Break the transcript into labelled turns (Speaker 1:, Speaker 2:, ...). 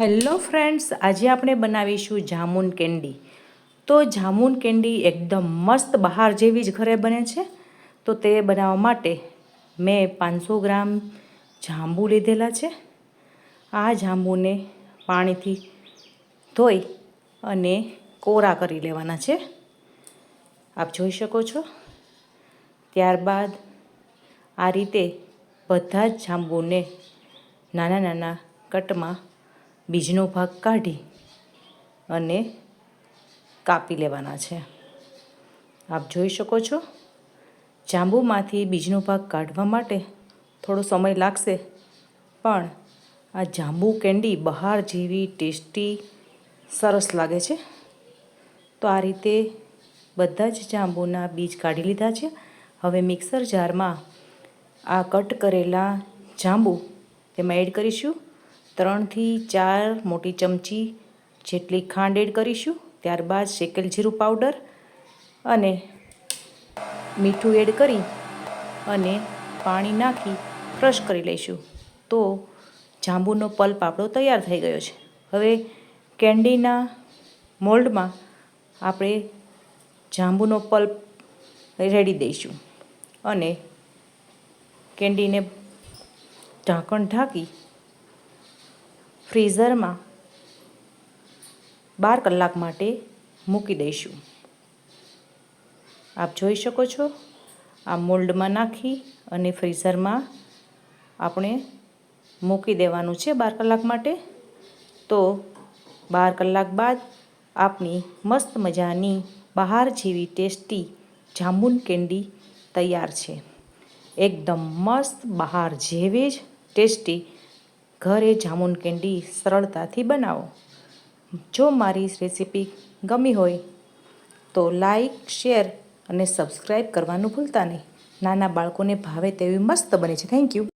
Speaker 1: Hello friends, આજે આપણે બનાવીશું જામુન કેન્ડી. તો જામુન કેન્ડી એકદમ મસ્ત બહાર જેવી જ ઘરે બને છે. તો તે બનાવવા માટે મેં 500 ગ્રામ જાંબુ લીધેલા છે. આ જાંબુને પાણીથી ધોઈ અને કોરા કરી લેવાના છે, આપ જોઈ શકો છો. ત્યારબાદ આ રીતે બધા જ જાંબુને નાના નાના કટમાં બીજનો ભાગ કાઢી અને કાપી લેવાના છે. આપ જોઈ શકો છો. જાંબુમાંથી બીજનો ભાગ કાઢવા માટે થોડો સમય લાગશે, પણ આ જાંબુ કેન્ડી બહાર જેવી ટેસ્ટી સરસ લાગે છે. તો આ રીતે બધા જ જાંબુના બીજ કાઢી લીધા છે. હવે મિક્સર જારમાં આ કટ કરેલા જાંબુ તેમાં એડ કરીશું. 3 થી 4 મોટી ચમચી જેટલી ખાંડ એડ કરીશું. ત્યારબાદ શેકેલ જીરું પાવડર અને મીઠું એડ કરી અને પાણી નાખી ક્રશ કરી લઈશું. તો જાંબુનો પલ્પ આપણો તૈયાર થઈ ગયો છે. હવે કેન્ડીના મોલ્ડમાં આપણે જાંબુનો પલ્પ રેડી દઈશું અને કેન્ડીને ઢાંકણ ઢાંકી ફ્રીઝરમાં 12 કલાક માટે મૂકી દઈશું. આપ જોઈ શકો છો. આ મોલ્ડમાં નાખી અને ફ્રીઝરમાં આપણે મૂકી દેવાનું છે 12 કલાક માટે. તો 12 કલાક બાદ આપણી મસ્ત મજાની બહાર જેવી ટેસ્ટી જાંબુન કેન્ડી તૈયાર છે. એકદમ મસ્ત બહાર જેવી જ ટેસ્ટી ઘરે જામુન કેન્ડી સરળતાથી બનાવો. જો મારી રેસીપી ગમી હોય તો લાઈક, શેર અને સબસ્ક્રાઈબ કરવાનું ભૂલતા નહીં. નાના બાળકોને ભાવે તેવી મસ્ત બને છે. Thank you.